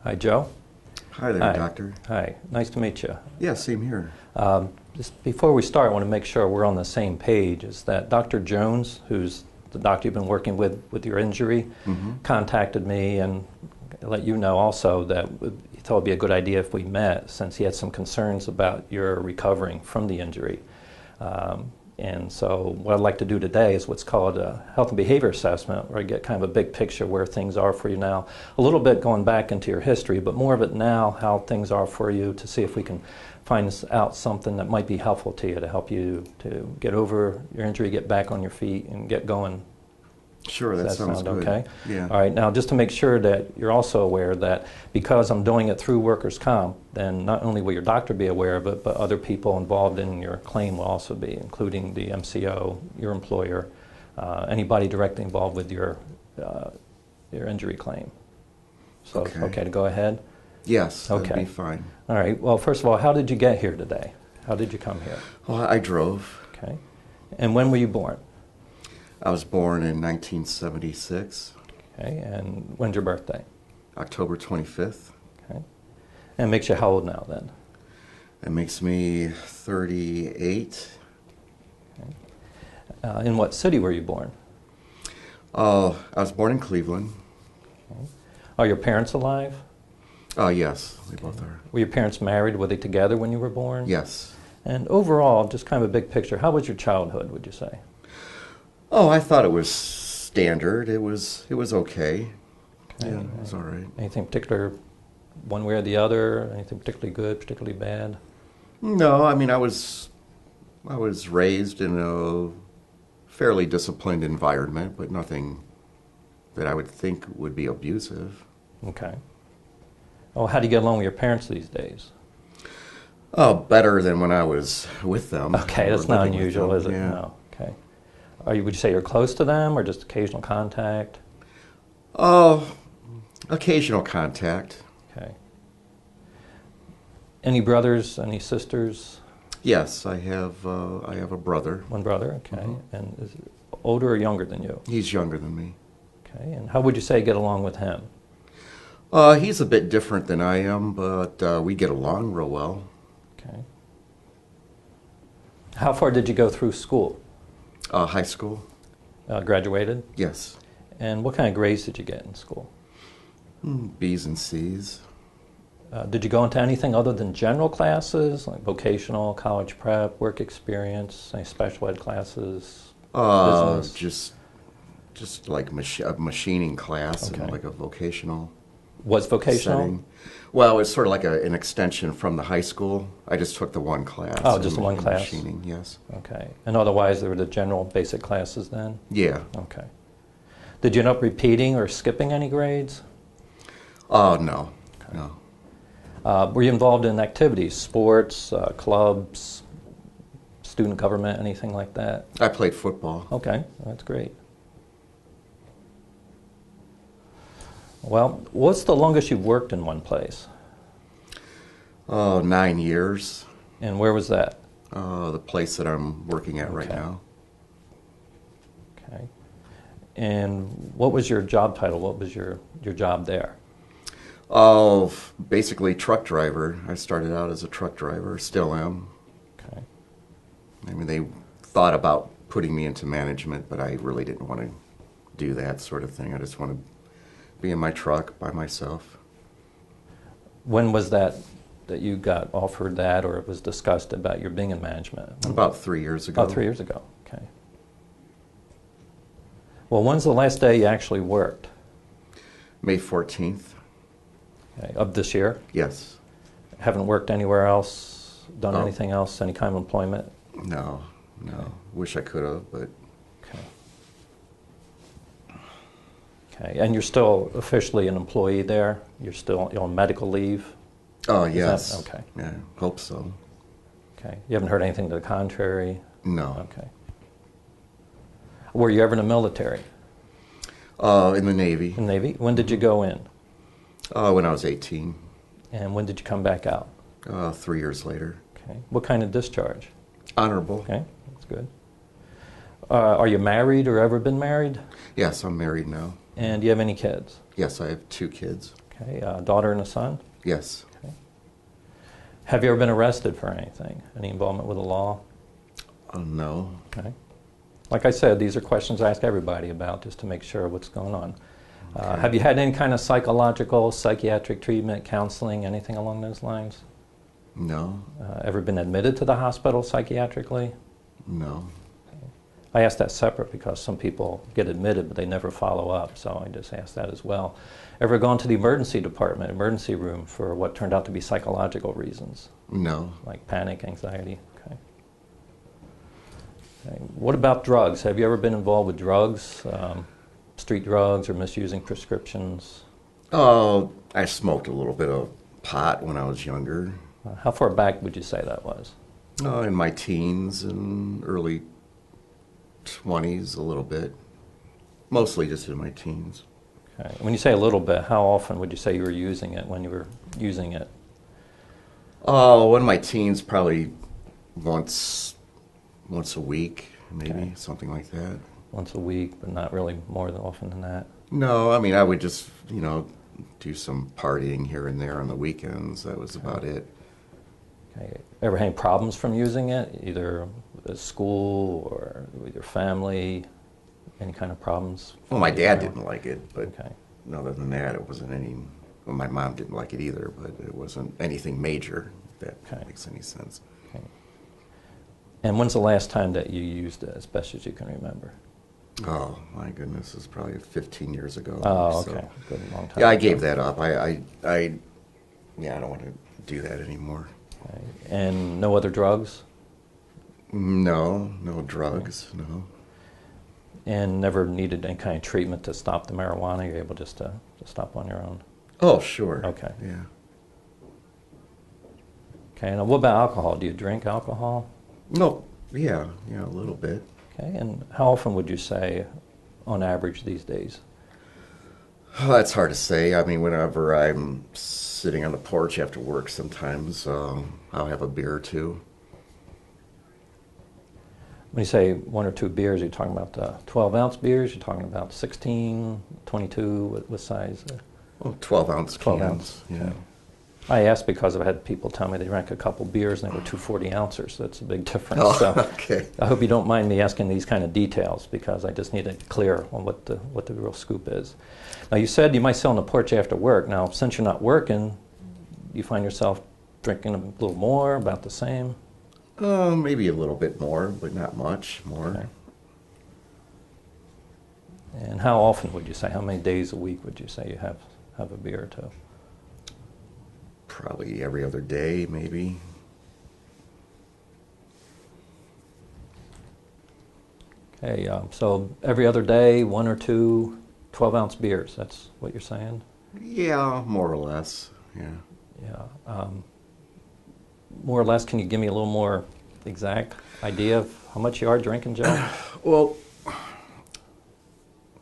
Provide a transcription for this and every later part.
Hi, Joe. Hi there, Hi. Doctor. Hi. Nice to meet you. Yeah, same here. Just before we start, I want to make sure we're on the same page. Is that Dr. Jones, who's the doctor you've been working with your injury, contacted me and let you know also that he thought it would be a good idea if we met, since he had some concerns about your recovering from the injury. And so what I'd like to do today is what's called a health and behavior assessment, where I get kind of a big picture where things are for you now. A little bit going back into your history, but more of it now, how things are for you, to see if we can find out something that might be helpful to you to help you to get over your injury, get back on your feet, and get going. Sure, that sounds good. Okay? Yeah. All right, now just to make sure that you're also aware that because I'm doing it through workers' comp, then not only will your doctor be aware of it, but other people involved in your claim will also be, including the MCO, your employer, anybody directly involved with your injury claim. So Okay. it's okay to go ahead? Yes, that'd Okay. be fine. All right, well, first of all, how did you get here today? How did you come here? Well, I drove. Okay. And when were you born? I was born in 1976, Okay, and when's your birthday? October 25th. Okay. And it makes you how old now then? That makes me 38. In what city were you born? I was born in Cleveland. Are your parents alive? Yes, they both are. Were your parents married? Were they together when you were born? Yes. And overall, just kind of a big picture, how was your childhood, would you say? Oh, I thought it was standard. It was okay. Okay. Yeah, it was all right. Anything particular, one way or the other? Anything particularly good, particularly bad? No, I mean, I was raised in a fairly disciplined environment, but nothing that I would think would be abusive. Okay. Oh, how do you get along with your parents these days? Oh, better than when I was with them. Okay, or that's not living with unusual, them. is it? Yeah. No. Okay. Would you say you're close to them, or just occasional contact? Oh, occasional contact. Okay. Any brothers? Any sisters? Yes, I have a brother. One brother. Okay. And is it older or younger than you? He's younger than me. Okay. And how would you say you get along with him? He's a bit different than I am, but we get along real well. Okay. How far did you go through school? High school? Graduated? Yes. And what kind of grades did you get in school? B's and C's. Did you go into anything other than general classes, like vocational, college prep, work experience, any special ed classes, business? Just like a machining class Okay. and like a vocational Was vocational? setting. Well, it's sort of like an extension from the high school. I just took the one class. Oh, just the one in class? Machining, yes. Okay. And otherwise, there were the general basic classes then? Yeah. Okay. Did you end up repeating or skipping any grades? Oh, no. No. Were you involved in activities, sports, clubs, student government, anything like that? I played football. Okay, that's great. Well, what's the longest you've worked in one place? Oh, 9 years. And where was that? The place that I'm working at right Okay. now. Okay. And what was your job title? What was your job there? Oh, basically truck driver. I started out as a truck driver, still am. Okay. I mean, they thought about putting me into management, but I really didn't want to do that sort of thing. I just want to be in my truck by myself. When was that you got offered that, or it was discussed about your being in management? About 3 years ago. About 3 years ago. Okay. Well, when's the last day you actually worked? May 14th. Okay. Of this year? Yes. Haven't worked anywhere else, done No. anything else, any kind of employment? No. Wish I could have, but Okay. Okay. And you're still officially an employee there? You're still on medical leave? oh, Is yes. that- okay. Yeah, hope so. Okay. You haven't heard anything to the contrary? No. Okay. Were you ever in the military? In the Navy. In the Navy? When did you go in? When I was 18. And when did you come back out? 3 years later. Okay. What kind of discharge? Honorable. Okay, that's good. Are you married or ever been married? Yes, I'm married now. And do you have any kids? Yes, I have 2 kids. Okay, daughter and a son? Yes. Okay. Have you ever been arrested for anything? Any involvement with the law? No. Okay. Like I said, these are questions I ask everybody about just to make sure what's going on. Okay. Have you had any kind of psychological, psychiatric treatment, counseling, anything along those lines? No. Ever been admitted to the hospital psychiatrically? No. I asked that separate because some people get admitted but they never follow up, so I just asked that as well. Ever gone to the emergency department, emergency room, for what turned out to be psychological reasons? No. Like panic, anxiety? Okay. Okay. What about drugs? Have you ever been involved with drugs, street drugs, or misusing prescriptions? Oh, I smoked a little bit of pot when I was younger. How far back would you say that was? Oh, in my teens and early 20s, a little bit. Mostly just in my teens. Okay. When you say a little bit, how often would you say you were using it when you were using it? Oh, in my teens, probably once a week, maybe, Okay. something like that. Once a week, but not really more than often than that? No, I mean, I would just, do some partying here and there on the weekends. That was about it. Okay. Ever had any problems from using it, either at school or with your family? Any kind of problems? Well, my dad didn't like it, but Okay. other than that, it wasn't any. Well, my mom didn't like it either, but it wasn't anything major, if that Okay. makes any sense. Okay. And when's the last time that you used it, as best as you can remember? Oh, my goodness, it was probably 15 years ago. Oh, so- okay. Good, long time Yeah, I ago. gave that up. I don't want to do that anymore. Okay. And no other drugs? No drugs, no. And never needed any kind of treatment to stop the marijuana? You're able just to stop on your own? Oh, sure. Okay. Yeah. Okay, and what about alcohol? Do you drink alcohol? No, yeah, a little bit. Okay, and how often would you say, on average, these days? Oh, that's hard to say. I mean, whenever I'm sitting on the porch after work, sometimes I'll have a beer or two. When you say one or two beers, you're talking about 12-ounce beers? You're talking about 16, 22? What size? Well, 12-ounce 12 cans. ounce. Yeah. Okay. I asked because I've had people tell me they drank a couple beers and they were 2 40-ouncers. That's a big difference. Oh, So okay. I hope you don't mind me asking these kind of details because I just need it clear on what the real scoop is. Now, you said you might sit on the porch after work. Now, since you're not working, you find yourself drinking a little more, about the same? Maybe a little bit more, but not much more. Okay. And how often would you say? How many days a week would you say you have a beer or two? Probably every other day, maybe. Okay, so every other day, 1 or 2 12-ounce beers. That's what you're saying? Yeah, more or less. Yeah. Yeah. More or less, can you give me a little more exact idea of how much you are drinking, Joe? Well,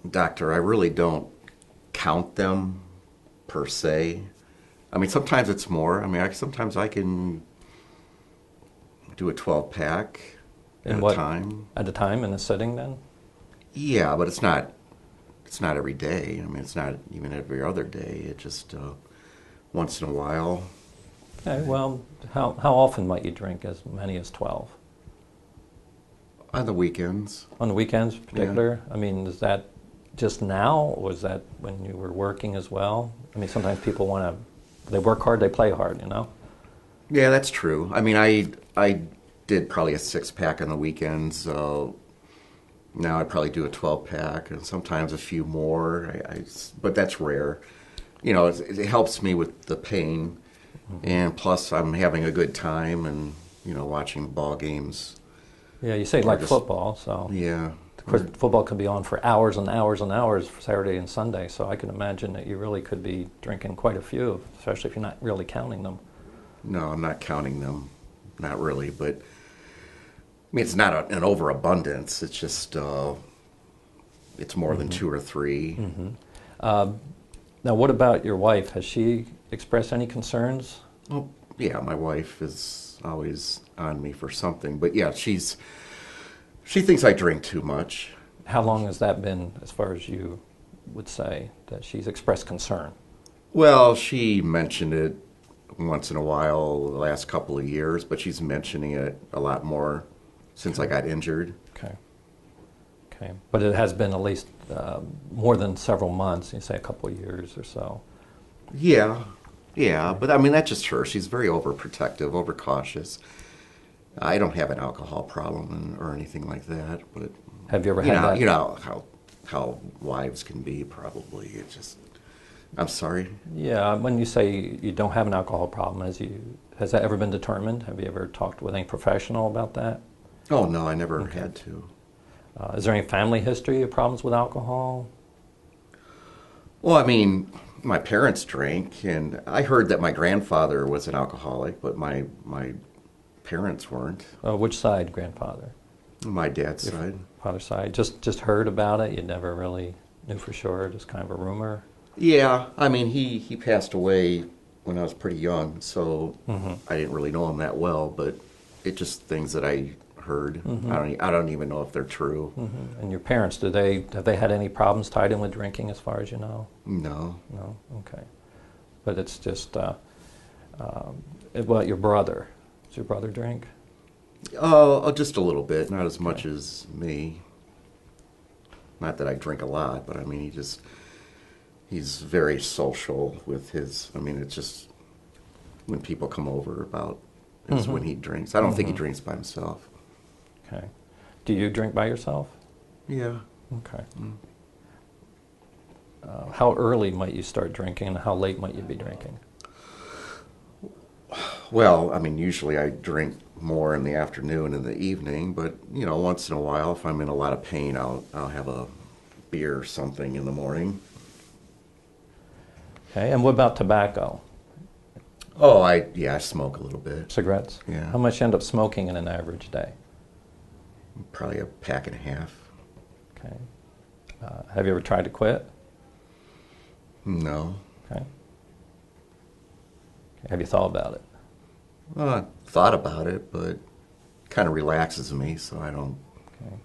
doctor, I really don't count them per se. I mean, sometimes it's more. I mean, sometimes I can do a 12-pack at a time. At a time in a sitting, then? Yeah, but it's not every day. I mean, it's not even every other day. It's just once in a while. Okay, well, how often might you drink as many as 12? On the weekends. On the weekends in particular? Yeah. I mean, is that just now, or was that when you were working as well? I mean, sometimes people they work hard, they play hard, you know? Yeah, that's true. I mean, I did probably a 6-pack on the weekends. So now I probably do a 12-pack, and sometimes a few more. But that's rare. You know, it helps me with the pain, and plus I'm having a good time, and watching ball games. Yeah, you say like football, so yeah. Of course, football can be on for hours and hours and hours for Saturday and Sunday, so I can imagine that you really could be drinking quite a few, especially if you're not really counting them. No, I'm not counting them, not really. But I mean, it's not an overabundance. It's just it's more than 2 or 3. Mm-hmm. Now, what about your wife? Has she expressed any concerns? Well, yeah, my wife is always on me for something, but yeah, she thinks I drink too much. How long has that been, as far as you would say, that she's expressed concern? Well, she mentioned it once in a while the last couple of years, but she's mentioning it a lot more since I got injured. Okay. Okay. But it has been at least more than several months, you say a couple of years or so. Yeah, yeah, but I mean, that's just her. She's very overprotective, overcautious. I don't have an alcohol problem or anything like that, but Have you ever had that? you know how wives can be. Probably it just. I'm sorry. Yeah, when you say you don't have an alcohol problem, has that ever been determined? Have you ever talked with any professional about that? Oh no, I never had to. Is there any family history of problems with alcohol? Well, I mean, my parents drank, and I heard that my grandfather was an alcoholic, but my parents weren't. Which side, grandfather? My dad's side. Father's side. Just heard about it. You never really knew for sure. Just kind of a rumor. Yeah, I mean, he passed away when I was pretty young, so I didn't really know him that well, but it just things that I heard. I don't even know if they're true. And your parents, have they had any problems tied in with drinking, as far as you know? No. No. Okay. But it's just what your brother? Does your brother drink? Oh, just a little bit, not as much as me. Not that I drink a lot, but I mean, he's very social with his. I mean, it's just when people come over about is when he drinks. I don't think he drinks by himself. Okay. Do you drink by yourself? Yeah. Okay. How early might you start drinking, and how late might you be drinking? Well, I mean, usually I drink more in the afternoon and the evening, but you know, once in a while, if I'm in a lot of pain, I'll have a beer or something in the morning. Okay. And what about tobacco? Oh, I smoke a little bit. Cigarettes? Yeah. How much you end up smoking in an average day? Probably a pack and a half. Okay. Have you ever tried to quit? No. Okay. Have you thought about it? Well, I thought about it, but it kind of relaxes me, so I don't. Okay.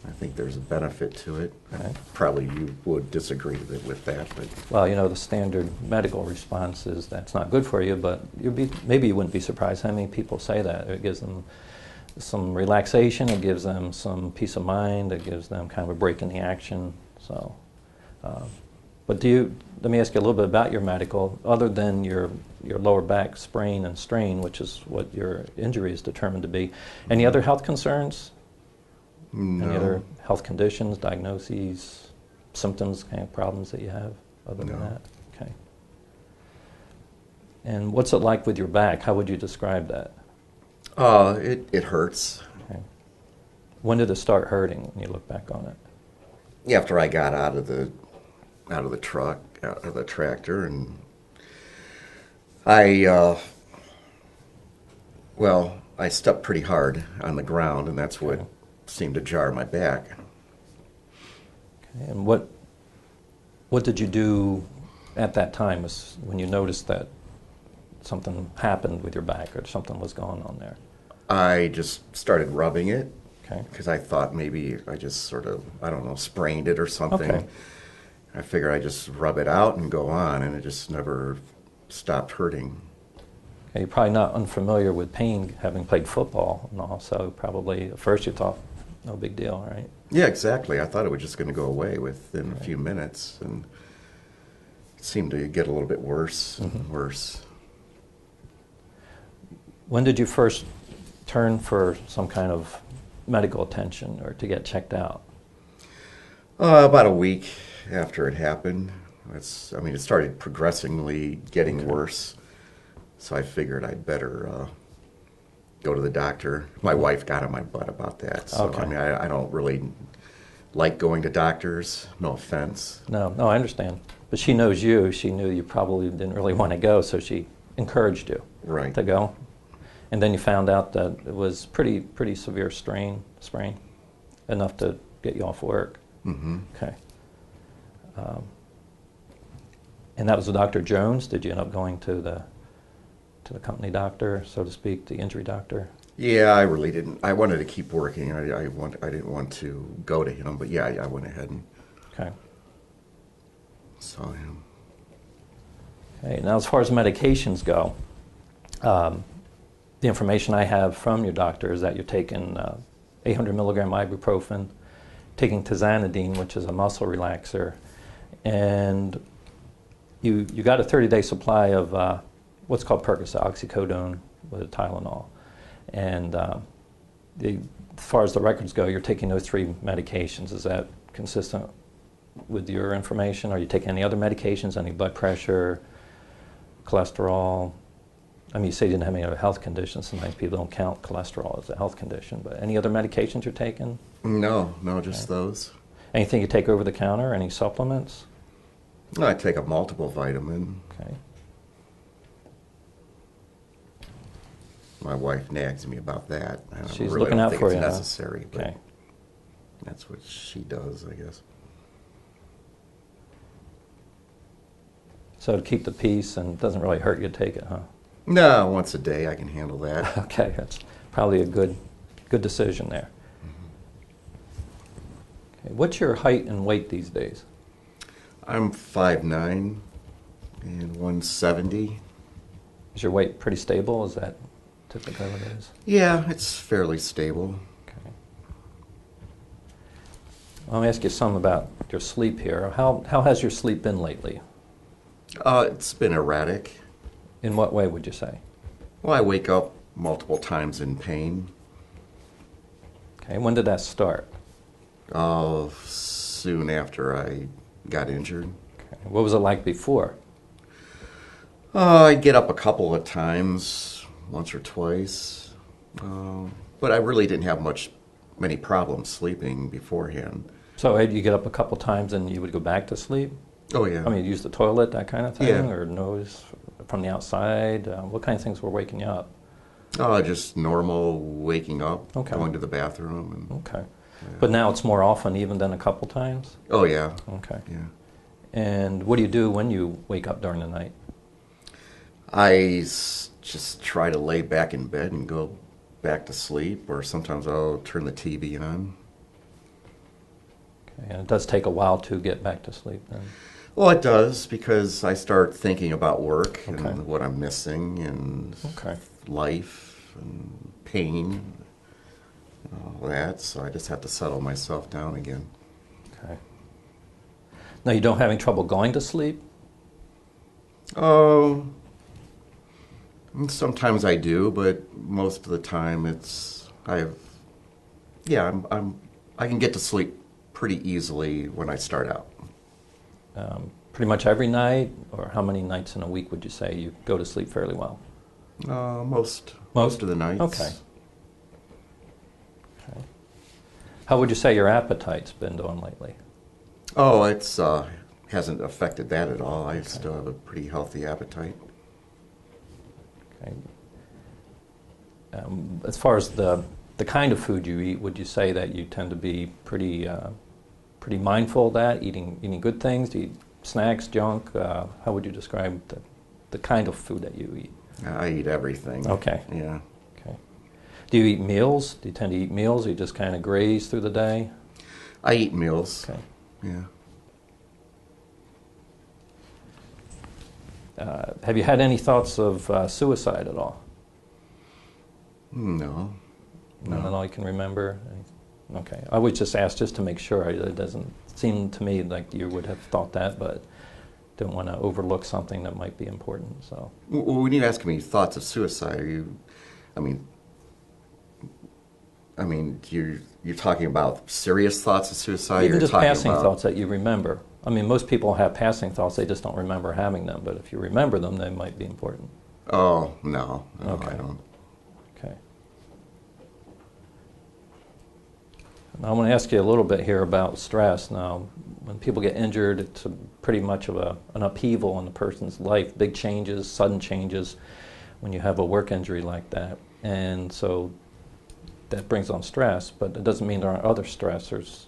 I think there's a benefit to it. Okay. Probably you would disagree with that, but Well, you know, the standard medical response is that's not good for you, but maybe you wouldn't be surprised how many people say that. It gives them some relaxation, it gives them some peace of mind, it gives them kind of a break in the action. So, but let me ask you a little bit about your medical, other than your lower back sprain and strain, which is what your injury is determined to be. Any other health concerns? no. Any other health conditions, diagnoses, symptoms, kind of problems that you have other than No. that? Okay. And what's it like with your back? How would you describe that? It hurts. Okay. When did it start hurting when you look back on it? After I got out of the truck, out of the tractor, and I stepped pretty hard on the ground, and that's what seemed to jar my back. Okay. And what did you do at that time when you noticed that something happened with your back or something was going on there? I just started rubbing it Okay. because I thought maybe I just sort of, I don't know, sprained it or something. Okay. I figured I'd just rub it out and go on, and it just never stopped hurting. Okay, you're probably not unfamiliar with pain, having played football and all, so probably at first you thought, no big deal, right? Yeah, exactly. I thought it was just going to go away within a few minutes, and it seemed to get a little bit worse and worse. When did you first turn for some kind of medical attention or to get checked out? About a week after it happened. It started progressively getting worse, so I figured I'd better go to the doctor. My wife got on my butt about that, so Okay. I mean, I don't really like going to doctors, no offense. No, I understand. But she knows you. She knew you probably didn't really want to go, so she encouraged you Right. to go. And then you found out that it was pretty severe sprain, enough to get you off work. Mm-hmm. Okay. And that was with Dr. Jones? Did you end up going to the company doctor, so to speak, the injury doctor? Yeah, I really didn't. I wanted to keep working. I didn't want to go to him, but yeah, I went ahead and Okay. saw him. Okay. Now, as far as medications go, the information I have from your doctor is that you're taking 800 milligram ibuprofen, taking tizanidine, which is a muscle relaxer, and you got a 30-day supply of what's called Percocet, oxycodone with Tylenol. And as far as the records go, you're taking those 3 medications. Is that consistent with your information? Are you taking any other medications, any blood pressure, cholesterol? I mean, you say you didn't have any other health conditions. Sometimes people don't count cholesterol as a health condition, but any other medications you're taking? No, just those. Anything you take over the counter? Any supplements? No, I take a multiple vitamin. Okay. My wife nags me about that. She's really looking don't out think for it's you, huh? necessary, but Okay. that's what she does, I guess. So to keep the peace, and it doesn't really hurt you to take it, huh? No, once a day I can handle that. Okay, that's probably a good decision there. Okay. What's your height and weight these days? I'm 5'9" and 170. Is your weight pretty stable? Is that typically what it is? Yeah, it's fairly stable. Okay. Let me ask you some about your sleep here. How has your sleep been lately? It's been erratic. In what way would you say? Well, I wake up multiple times in pain. Okay. When did that start? Soon after I got injured. Okay. What was it like before? I'd get up a couple of times, once or twice. But I really didn't have many problems sleeping beforehand. So you get up a couple times and you would go back to sleep? Oh, yeah. I mean, use the toilet, that kind of thing? Yeah. Or noise from the outside? What kind of things were waking you up? Just normal waking up, Okay. going to the bathroom. And, Okay. But now it's more often even than a couple times? oh, yeah. Okay. Yeah. And what do you do when you wake up during the night? Just try to lay back in bed and go back to sleep, or sometimes I'll turn the TV on. Okay. And it does take a while to get back to sleep then? Well, it does, because I start thinking about work Okay. and what I'm missing and Okay. life and pain and all that, so I just have to settle myself down again. Okay. Now, you don't have any trouble going to sleep? Oh, sometimes I do, but most of the time I can get to sleep pretty easily when I start out. Pretty much every night, or how many nights in a week would you say you go to sleep fairly well? Most of the nights. Okay. Okay. How would you say your appetite's been doing lately? Oh, it's hasn't affected that at all. I still have a pretty healthy appetite. Okay. As far as the kind of food you eat, would you say that you tend to be pretty mindful of that, eating good things? Do you eat snacks, junk? How would you describe the kind of food that you eat? I eat everything. Okay. Yeah. Okay. Do you eat meals? Do you tend to eat meals, or you just kind of graze through the day? I eat meals. Okay. Yeah. Have you had any thoughts of suicide at all? No. None at all you can remember? Okay. I would just ask just to make sure. It doesn't seem to me like you would have thought that, but don't want to overlook something that might be important. So. Well, when you ask me thoughts of suicide, you're talking about serious thoughts of suicide? Even You're just talking passing about... thoughts that you remember. I mean, most people have passing thoughts, they just don't remember having them. But if you remember them, they might be important. Oh, no, Okay. I don't. Okay. Now, I want to ask you a little bit here about stress. Now, when people get injured, it's pretty much of an upheaval in the person's life, big changes, sudden changes when you have a work injury like that. And so that brings on stress, but it doesn't mean there aren't other stressors.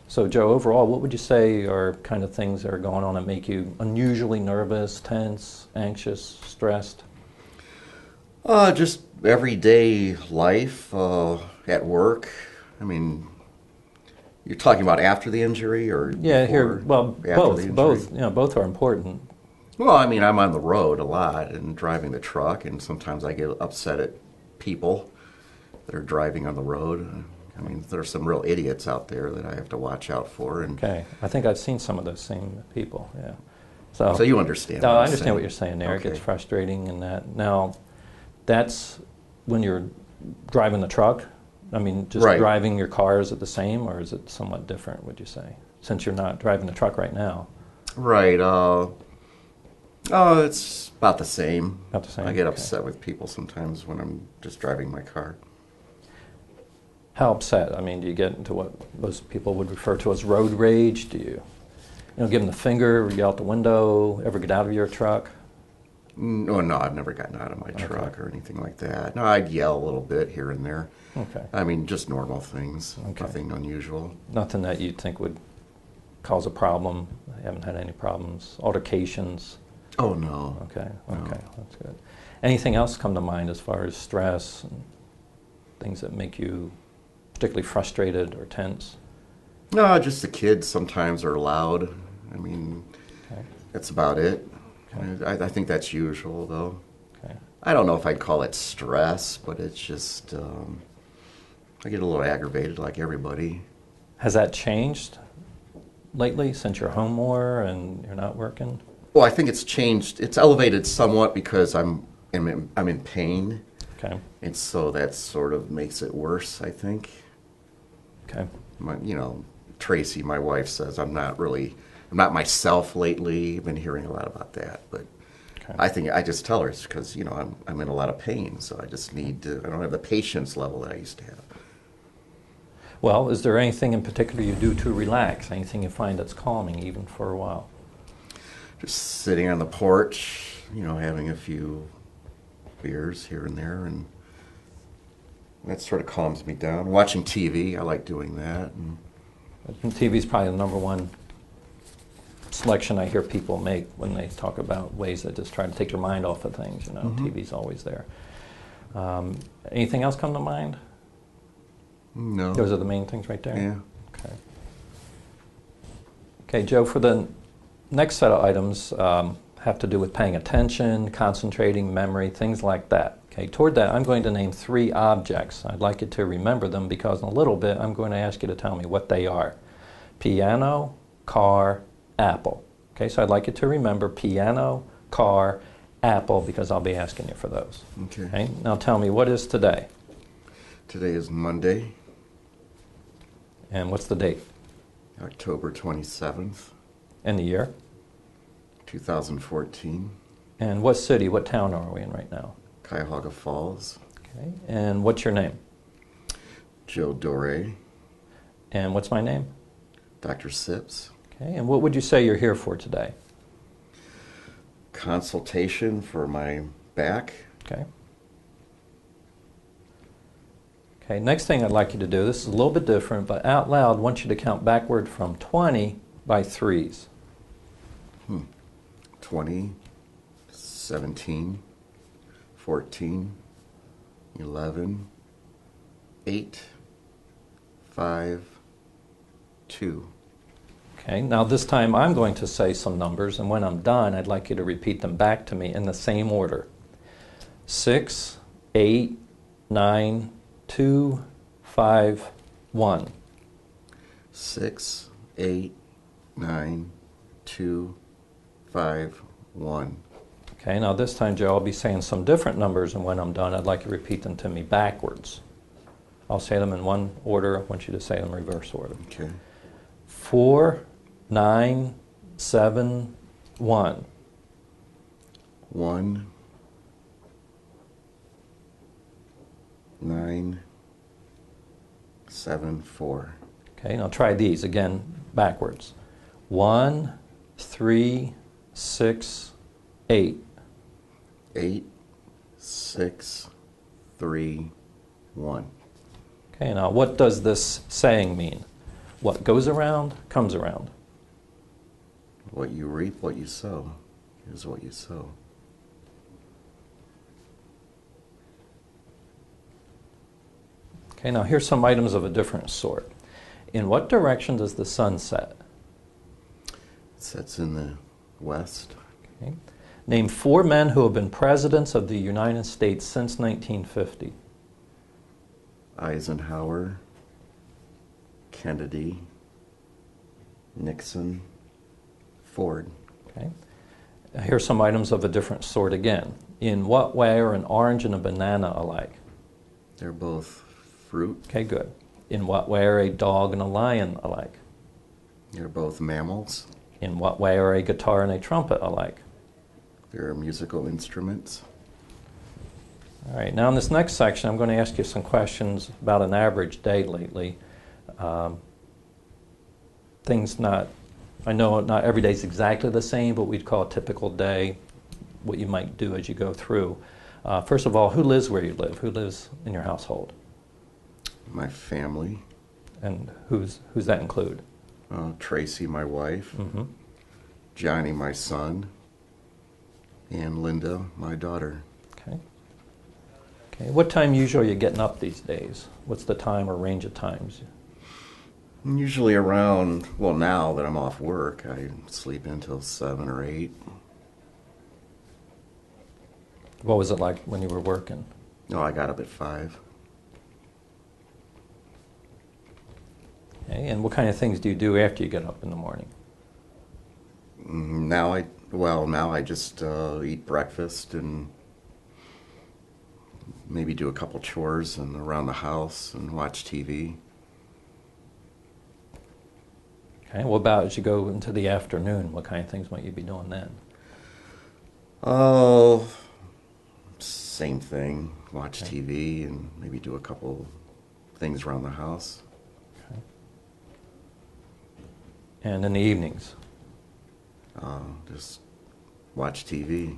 So, Joe, overall, what would you say are kind of things that are going on that make you unusually nervous, tense, anxious, stressed? Just everyday life at work. I mean, you're talking about after the injury, or Yeah, before, here. Well, after both. the injury? Both. You know, both are important. Well, I mean, I'm on the road a lot and driving the truck, and sometimes I get upset at people that are driving on the road. I mean, there's some real idiots out there that I have to watch out for. And Okay, I think I've seen some of those same people, yeah. so you understand No, what I I'm understand saying. what you're saying there. Okay. It gets frustrating and that. Now, that's when you're driving the truck? I mean, just Right. driving your car, is it the same or is it somewhat different, would you say? Since you're not driving the truck right now. Right. It's about the same. About the same, I get okay. upset with people sometimes when I'm just driving my car. How upset? I mean, do you get into what most people would refer to as road rage? Do you give them the finger, yell out the window, ever get out of your truck? No, I've never gotten out of my truck or anything like that. No, I'd yell a little bit here and there. Okay. I mean, just normal things. Okay. Nothing unusual. Nothing that you think would cause a problem? I haven't had any problems. Altercations? Oh, no. Okay, No. okay, that's good. Anything else come to mind as far as stress and things that make you particularly frustrated or tense? No, just the kids sometimes are loud. I mean, Okay, that's about it. Okay. I think that's usual, though. okay. I don't know if I'd call it stress, but it's just, I get a little aggravated like everybody. Has that changed lately since you're home more and you're not working? Well, I think it's changed. It's elevated somewhat because I'm in pain, Okay, and so that sort of makes it worse, I think. okay. Tracy, my wife, says I'm not myself lately. I've been hearing a lot about that, but Okay. I think I just tell her it's because I'm in a lot of pain, so I just need to. I don't have the patience level that I used to have. Well, is there anything in particular you do to relax? Anything you find that's calming even for a while? Just sitting on the porch, having a few beers here and there, and that sort of calms me down. Watching TV, I like doing that. And TV is probably the number one selection I hear people make when they talk about ways that just try to take your mind off of things. TV's always there. Anything else come to mind? no, Those are the main things right there? yeah. Okay. Okay, Joe, for the next set of items have to do with paying attention, concentrating, memory, things like that. Okay, toward that, I'm going to name 3 objects. I'd like you to remember them because in a little bit I'm going to ask you to tell me what they are. Piano, car, apple. Okay, so I'd like you to remember piano, car, apple because I'll be asking you for those. Okay. Now tell me, what is today? Today is Monday, And what's the date? October 27th, And the year? 2014, And what city, what town are we in right now? Cuyahoga Falls, Okay, and what's your name? Joe Dore, And what's my name? Dr. Sips. Okay, and what would you say you're here for today? Consultation for my back. Okay. Okay, next thing I'd like you to do, this is a little bit different, but out loud, I want you to count backward from 20 by threes. 20, 17, 14, 11, 8, 5, 2. Okay, now this time I'm going to say some numbers, and when I'm done, I'd like you to repeat them back to me in the same order. 6, 8, 9, 2, 5, 1. 6, 8, 9, 2, 5, 1. Okay, now this time, Joe, I'll be saying some different numbers, and when I'm done, I'd like you to repeat them to me backwards. I'll say them in one order. I want you to say them in reverse order. Okay. 4, 9, 7, 1. 1, 9, 7, 4. Okay, now try these again backwards. 1, 3, 6, 8. 8, 6, 3, 1. Okay, now what does this saying mean? What goes around, comes around. What you reap, what you sow, is what you sow. Okay, now here's some items of a different sort. In what direction does the sun set? It sets in the west. Okay. Name 4 men who have been presidents of the United States since 1950. Eisenhower, Kennedy, Nixon, Ford. Okay. Here's some items of a different sort again. In what way are an orange and a banana alike? They're both fruit. Okay, good. In what way are a dog and a lion alike? They're both mammals. In what way are a guitar and a trumpet alike? They're musical instruments. All right, now in this next section, I'm going to ask you some questions about an average day lately. I know not every day is exactly the same, but we'd call a typical day what you might do as you go through. First of all, who lives where you live? Who lives in your household? My family. And who's that include? Tracy, my wife. Mm-hmm. Johnny, my son. And Linda, my daughter. Okay. Okay. What time usually are you getting up these days? What's the time or range of times? Usually around, well, now that I'm off work, I sleep until 7 or 8. What was it like when you were working? No, I got up at 5. Okay. And what kind of things do you do after you get up in the morning? Now I just eat breakfast and maybe do a couple chores and around the house and watch TV. Okay. What about as you go into the afternoon? What kind of things might you be doing then? Oh, same thing. Watch TV and maybe do a couple things around the house. Okay. And in the evenings? Just watch TV.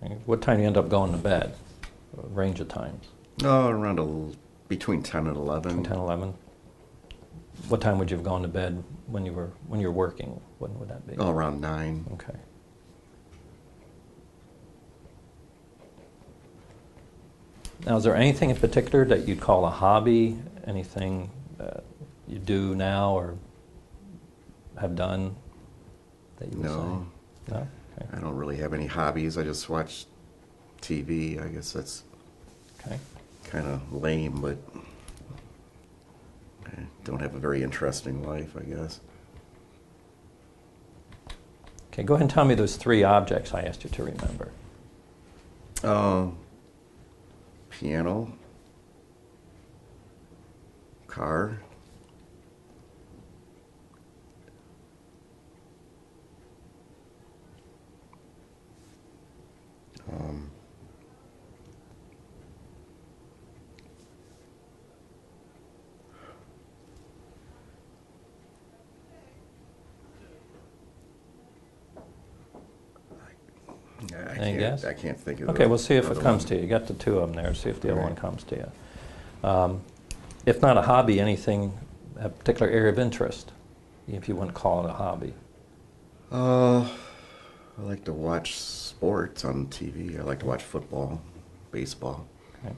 Okay. What time do you end up going to bed? A range of times? Oh, around between 10 and 11. Between 10 and 11? What time would you have gone to bed when you were working? When would that be? Oh, around 9. Okay. Now, is there anything in particular that you'd call a hobby? Anything that you do now or have done that you would No. say? No? Okay. I don't really have any hobbies. I just watch TV. I guess that's Okay. kind of lame, but I don't have a very interesting life, I guess. Okay, go ahead and tell me those 3 objects I asked you to remember. Piano, car, Any guess? I can't think of Okay, the we'll see if it other comes one. to you. You got the 2 of them there. See if the other Right. one comes to you. If not a hobby, anything, a particular area of interest, if you wouldn't call it a hobby. I like to watch sports on TV. I like to watch football, baseball. Okay.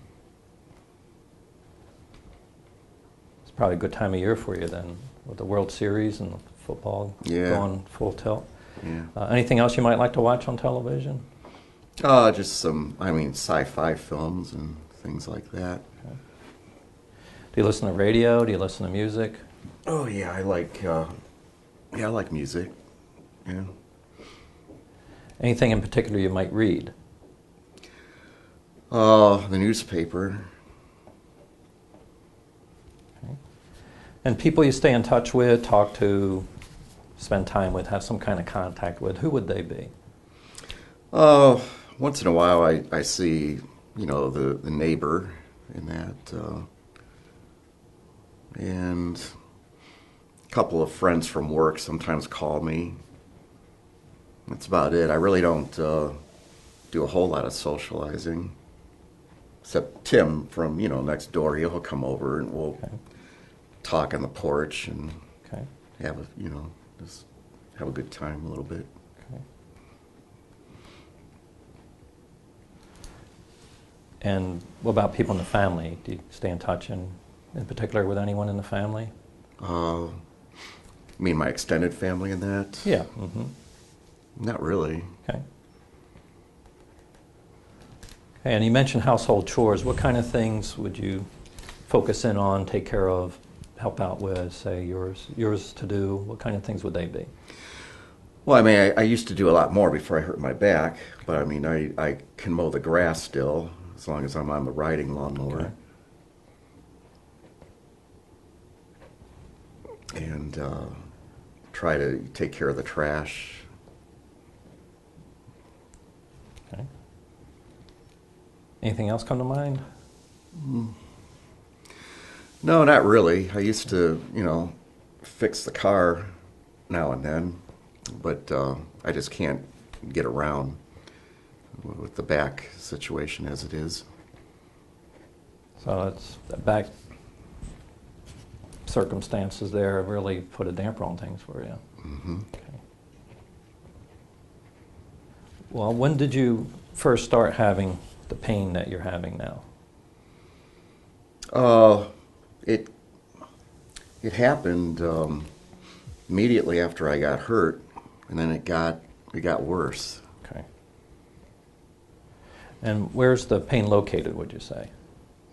It's probably a good time of year for you then, with the World Series and the football going full tilt. Yeah. Anything else you might like to watch on television? Just some, sci-fi films and things like that. Okay. Do you listen to radio? Do you listen to music? Oh yeah, I like music. Yeah. Anything in particular you might read? The newspaper. Okay. And people you stay in touch with, talk to, spend time with, have some kind of contact with, who would they be? Once in a while I see, the neighbor in that, and a couple of friends from work sometimes call me. That's about it. I really don't do a whole lot of socializing, except Tim from, next door. He'll come over and we'll talk on the porch and have just have a good time a little bit. Okay. And what about people in the family? Do you stay in touch in particular with anyone in the family? You mean my extended family and that? Yeah. Mm-hmm. Not really. Okay. And you mentioned household chores. What kind of things would you focus in on, take care of, help out with, say yours to do? What kind of things would they be? Well, I mean, I used to do a lot more before I hurt my back, but I mean, I can mow the grass still as long as I'm on the riding lawnmower. Okay. And try to take care of the trash. Okay. Anything else come to mind? No, not really. I used to, fix the car now and then, but I just can't get around with the back situation as it is. So it's the back circumstances there really put a damper on things for you. Mm-hmm. Okay. Well, when did you first start having the pain that you're having now? It happened immediately after I got hurt, and then it got worse. Okay. And where's the pain located, would you say?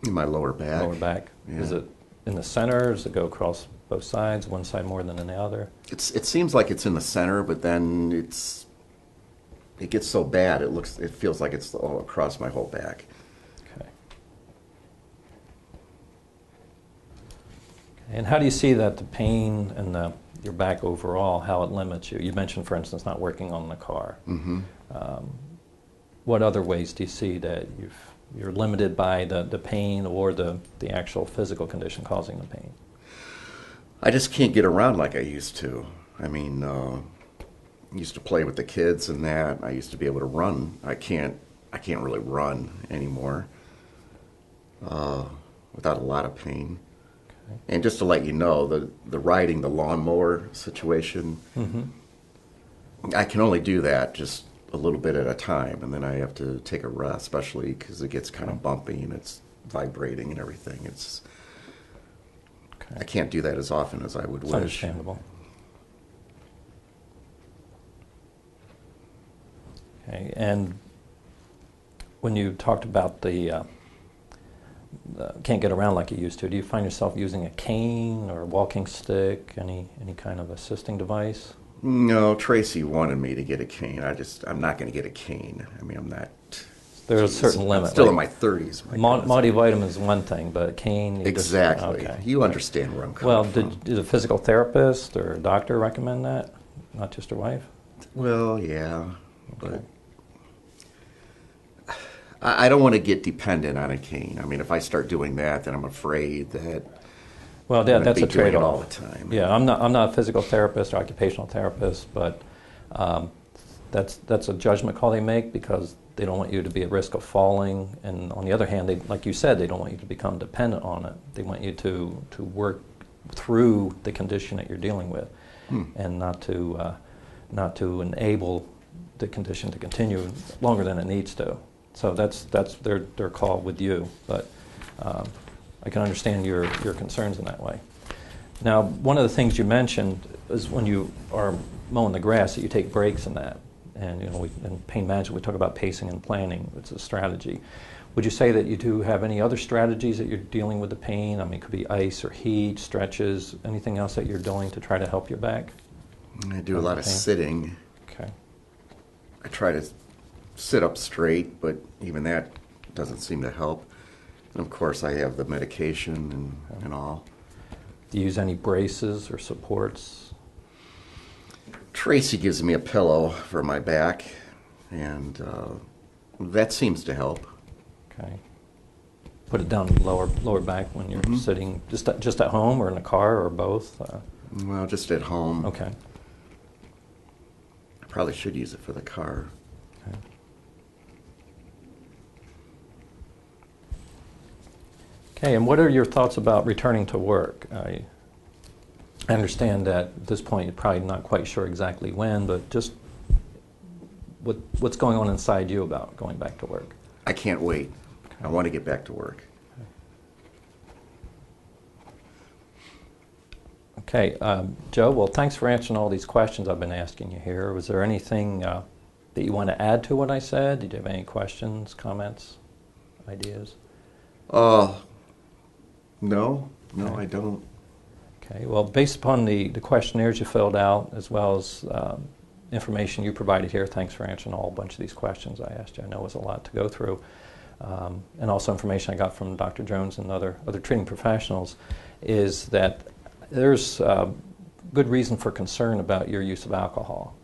In my lower back. Lower back. Yeah. Is it in the center? Does it go across both sides, one side more than the other? It seems like it's in the center, but then it gets so bad it feels like it's all across my whole back. Okay. And how do you see that the pain and your back overall, how it limits you? You mentioned, for instance, not working on the car. Mm-hmm. What other ways do you see that you're limited by the pain or the actual physical condition causing the pain? I just can't get around like I used to. I mean, I used to play with the kids and that. I used to be able to run. I can't really run anymore without a lot of pain. Okay. And just to let you know, the riding the lawnmower situation, mm-hmm. I can only do that just a little bit at a time, and then I have to take a rest, especially because it gets kind of bumpy and it's vibrating and everything. I can't do that as often as I would wish. Understandable. Okay, and when you talked about the can't get around like you used to, do you find yourself using a cane or a walking stick, any kind of assisting device? No, Tracy wanted me to get a cane. I'm not going to get a cane. I mean, I'm not. There's a certain limit. I'm still in my 30s. Multivitamin is one thing, but a cane... Exactly. Okay. You understand where I'm coming from. Well, did a physical therapist or a doctor recommend that? Not just your wife? Well, yeah. Okay. But I don't want to get dependent on a cane. I mean, if I start doing that, then I'm afraid that... Well, that's a trade-off all the time. Yeah, I'm not a physical therapist or occupational therapist, but that's a judgment call they make because they don't want you to be at risk of falling. And on the other hand, like you said, they don't want you to become dependent on it. They want you to work through the condition that you're dealing with, and not to enable the condition to continue longer than it needs to. So that's their call with you, but. I can understand your concerns in that way. Now, one of the things you mentioned is when you are mowing the grass that you take breaks in that. And in pain management we talk about pacing and planning. It's a strategy. Would you say that you do have any other strategies that you're dealing with the pain? I mean, it could be ice or heat, stretches, anything else that you're doing to try to help your back? I do a lot of sitting. Okay. I try to sit up straight, but even that doesn't seem to help. And of course, I have the medication and all. Do you use any braces or supports? Tracy gives me a pillow for my back, and that seems to help. Okay. Put it down lower back when you're sitting, just at home or in a car or both? Well, just at home. Okay. I probably should use it for the car. Okay. Okay, and what are your thoughts about returning to work? I understand that at this point you're probably not quite sure exactly when, but just what's going on inside you about going back to work? I can't wait. Okay. I want to get back to work. Okay, Joe, well, thanks for answering all these questions I've been asking you here. Was there anything that you want to add to what I said? Did you have any questions, comments, ideas? No, Okay. I don't. Okay, well, based upon the questionnaires you filled out, as well as information you provided here, thanks for answering a whole bunch of these questions I asked you. I know it was a lot to go through. And also information I got from Dr. Jones and other treating professionals, is that there's good reason for concern about your use of alcohol.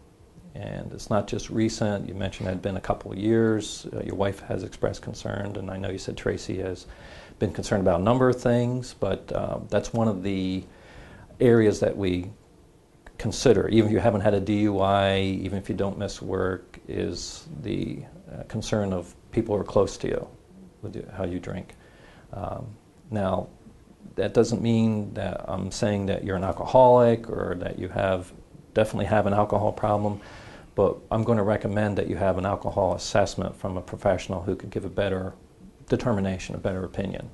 And it's not just recent. You mentioned it had been a couple of years. Your wife has expressed concern, and I know you said Tracy has been concerned about a number of things, but that's one of the areas that we consider, even if you haven't had a DUI, even if you don't miss work, is the concern of people who are close to you with how you drink. Now, that doesn't mean that I'm saying that you're an alcoholic or that you definitely have an alcohol problem, but I'm going to recommend that you have an alcohol assessment from a professional who could give a better determination, a better opinion.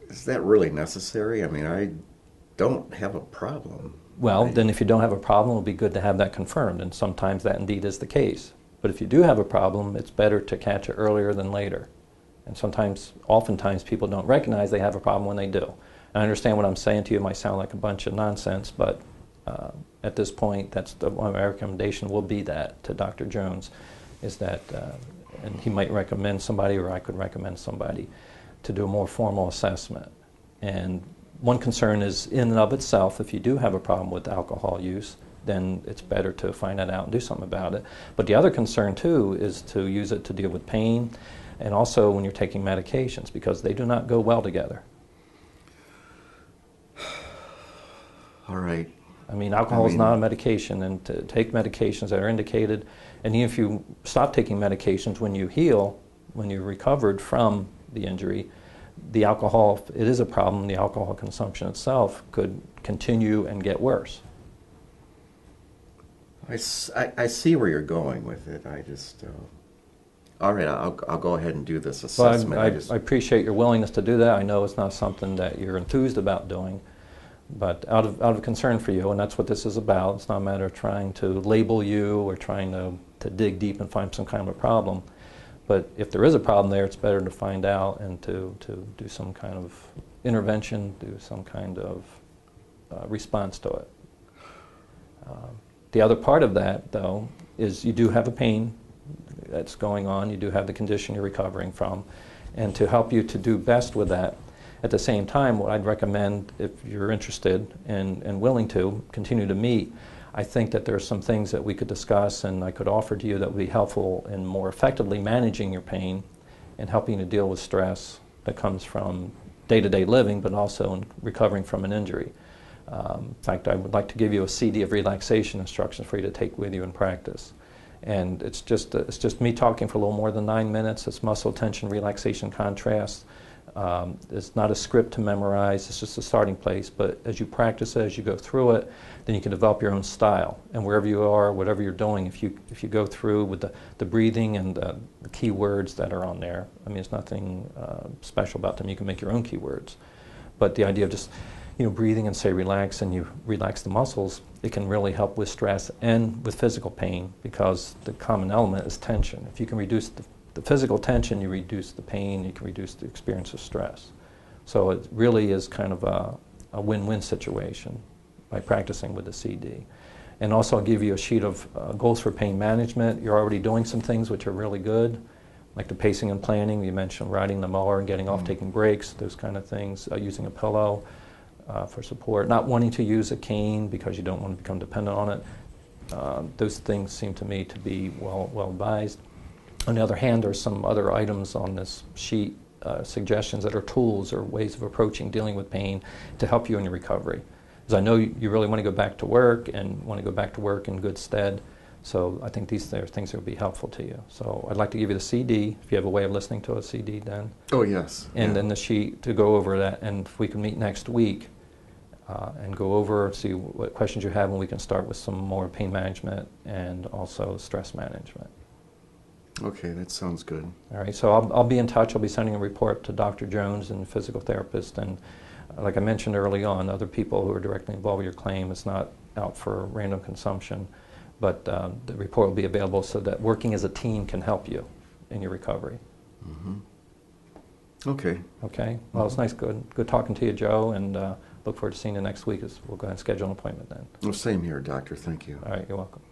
Is that really necessary? I mean, I don't have a problem. Well, then if you don't have a problem, it'll be good to have that confirmed, and sometimes that indeed is the case. But if you do have a problem, it's better to catch it earlier than later. And oftentimes people don't recognize they have a problem when they do. I understand what I'm saying to you might sound like a bunch of nonsense, but at this point, my recommendation will be that to Dr. Jones, is that, and he might recommend somebody, or I could recommend somebody, to do a more formal assessment. And one concern is, in and of itself, if you do have a problem with alcohol use, then it's better to find that out and do something about it. But the other concern, too, is to use it to deal with pain, and also when you're taking medications, because they do not go well together. All right. I mean, alcohol is not a medication, and to take medications that are indicated, and even if you stop taking medications when you heal, when you're recovered from the injury, the alcohol, it is a problem. The alcohol consumption itself could continue and get worse. I see where you're going with it. I just, all right, I'll go ahead and do this assessment. Well, I appreciate your willingness to do that. I know it's not something that you're enthused about doing, but out of concern for you, and that's what this is about. It's not a matter of trying to label you or trying to dig deep and find some kind of a problem. But if there is a problem there, it's better to find out and to do some kind of intervention, do some kind of response to it. The other part of that, though, is you do have a pain that's going on. You do have the condition you're recovering from. And to help you to do best with that, at the same time, what I'd recommend, if you're interested and willing to continue to meet, I think that there are some things that we could discuss and I could offer to you that would be helpful in more effectively managing your pain and helping you to deal with stress that comes from day-to-day living, but also in recovering from an injury. In fact, I would like to give you a CD of relaxation instructions for you to take with you in practice. And it's just me talking for a little more than 9 minutes. It's muscle tension, relaxation, contrast. It's not a script to memorize. It's just a starting place. But as you practice it, as you go through it, then you can develop your own style. And wherever you are, whatever you're doing, if you go through with the breathing and the key words that are on there, I mean, there's nothing special about them. You can make your own keywords. But the idea of just breathing and say relax, and you relax the muscles, it can really help with stress and with physical pain, because the common element is tension. If you can reduce the physical tension, you reduce the pain, you can reduce the experience of stress. So it really is kind of a win-win situation by practicing with the CD. And also I'll give you a sheet of goals for pain management. You're already doing some things which are really good, like the pacing and planning. You mentioned riding the mower and getting off, taking breaks, those kind of things, using a pillow for support, not wanting to use a cane because you don't want to become dependent on it. Those things seem to me to be well advised. On the other hand, there's some other items on this sheet, suggestions that are tools or ways of approaching dealing with pain to help you in your recovery. Because I know you really want to go back to work and want to go back to work in good stead. So I think these are things that would be helpful to you. So I'd like to give you the CD, if you have a way of listening to a CD then. Oh, yes. And then the sheet to go over that. And if we can meet next week and go over, see what questions you have, and we can start with some more pain management and also stress management. Okay, that sounds good. All right, so I'll be in touch. I'll be sending a report to Dr. Jones and physical therapist, and like I mentioned early on, other people who are directly involved with your claim, it's not out for random consumption, but the report will be available so that working as a team can help you in your recovery. Okay. Okay? Well, it's nice, good talking to you, Joe, and look forward to seeing you next week. We'll go ahead and schedule an appointment then. Well, same here, doctor. Thank you. All right, you're welcome.